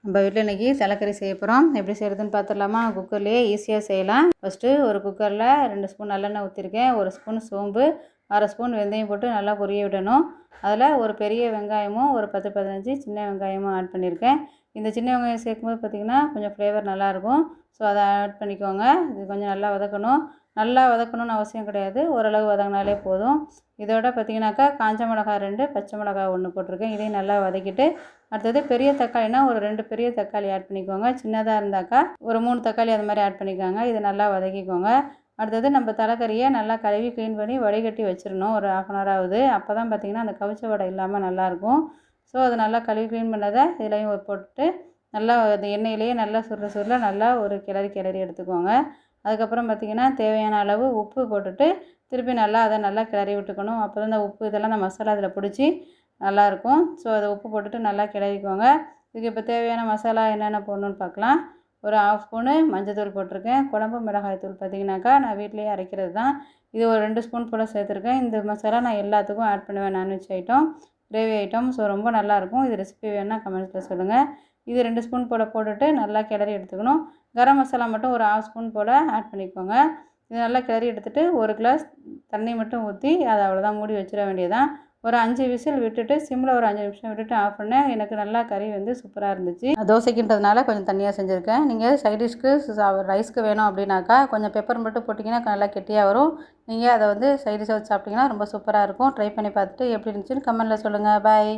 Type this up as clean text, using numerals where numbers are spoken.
நம்ம வீட்டில் இன்றைக்கி தலைக்கறி செய்ய போகிறோம். எப்படி செய்கிறதுன்னு பார்த்துடலாமா? குக்கர்லேயே ஈஸியாக செய்யலாம். ஃபஸ்ட்டு ஒரு குக்கரில் 2 ஸ்பூன் நல்லெண்ணெய் ஊற்றிருக்கேன். 1 ஸ்பூன் சோம்பு, 1/2 ஸ்பூன் வெந்தயம் போட்டு நல்லா பொரிய விடணும். அதில் ஒரு பெரிய வெங்காயமும் ஒரு 10-15 சின்ன வெங்காயமும் ஆட் பண்ணியிருக்கேன். இந்த சின்ன வெங்காயம் சேர்க்கும்போது பார்த்திங்கன்னா கொஞ்சம் ஃப்ளேவர் நல்லாயிருக்கும். ஸோ அதை ஆட் பண்ணிக்கோங்க. இது கொஞ்சம் நல்லா வதக்கணும். நல்லா வதக்கணும்னு அவசியம் கிடையாது, ஓரளவு வதங்கினாலே போதும். இதோட பார்த்திங்கனாக்கா காஞ்ச மிளகாய் 2, பச்சை மிளகாய் 1 போட்டிருக்கேன். இதையும் நல்லா வதக்கிட்டு அடுத்தது பெரிய தக்காளினா ஒரு 2 பெரிய தக்காளி ஆட் பண்ணிக்கோங்க. சின்னதாக இருந்தாக்கா ஒரு 3 தக்காளி அது மாதிரி ஆட் பண்ணிக்கோங்க. இதை நல்லா வதக்கிக்கோங்க. அடுத்தது நம்ம தலைக்கறியை நல்லா கழுவி க்ளீன் பண்ணி வடிகட்டி வச்சிடணும் ஒரு 1/2 அன் ஹவர் ஆகுது. அப்போ தான் பார்த்திங்கன்னா அந்த கவிச்ச வடை இல்லாமல் நல்லாயிருக்கும். ஸோ அதை நல்லா கழுவி க்ளீன் பண்ணதை இதுலேயும் போட்டுட்டு நல்லா அந்த எண்ணெயிலேயே நல்லா சுருள நல்லா ஒரு கிளறி எடுத்துக்கோங்க. அதுக்கப்புறம் பார்த்திங்கன்னா தேவையான அளவு உப்பு போட்டுட்டு திருப்பி நல்லா அதை நல்லா கிளறி விட்டுக்கணும். அப்போ தான் இந்த உப்பு இதெல்லாம் அந்த மசாலா அதில் பிடிச்சி நல்லாயிருக்கும். ஸோ அதை உப்பு போட்டுட்டு நல்லா கிளறிக்கோங்க. இதுக்கு இப்போ தேவையான மசாலா என்னென்ன போடணுன்னு பார்க்கலாம். ஒரு 1/2 ஸ்பூனு மஞ்சள்தூள் போட்டிருக்கேன். குழம்பு மிளகாய் தூள் பார்த்திங்கனாக்கா நான் வீட்டிலேயே அரைக்கிறது தான். இது ஒரு 2 ஸ்பூன் போல் சேர்த்துருக்கேன். இந்த மசாலா நான் எல்லாத்துக்கும் ஆட் பண்ணுவேன். Non veg item, gravy item. So ரொம்ப நல்லாயிருக்கும். இது ரெசிபி வேணுன்னா கமெண்ட்ஸில் சொல்லுங்கள். இது 2 ஸ்பூன் போல் போட்டுட்டு நல்லா கிளறி எடுத்துக்கணும். கரம் மசாலா மட்டும் ஒரு 1/2 ஸ்பூன் போல் ஆட் பண்ணிக்கோங்க. இது நல்லா கிளறி எடுத்துகிட்டு ஒரு கிளாஸ் தண்ணி மட்டும் ஊற்றி அதை அவ்வளோதான் மூடி வச்சிட வேண்டியதான். ஒரு 5 விசில் விட்டுட்டு சிம்மில் ஒரு 5 நிமிஷம் விட்டுட்டு ஆஃப் பண்ணேன். எனக்கு நல்லா கறி வந்து சூப்பராக இருந்துச்சு. தோசைக்குன்றதுனால கொஞ்சம் தண்ணியாக செஞ்சுருக்கேன். நீங்கள் சைடிஷ்க்கு ரைஸ்க்கு வேணும் அப்படின்னாக்கா கொஞ்சம் பெப்பர் மட்டும் போட்டிங்கன்னா நல்லா கெட்டியாக வரும். நீங்கள் அதை வந்து சைடிஷாக வச்சு சாப்பிட்டிங்கன்னா ரொம்ப சூப்பராக இருக்கும். ட்ரை பண்ணி பார்த்துட்டு எப்படி இருந்துச்சுன்னு கமெண்ட்டில் சொல்லுங்கள். பாய்.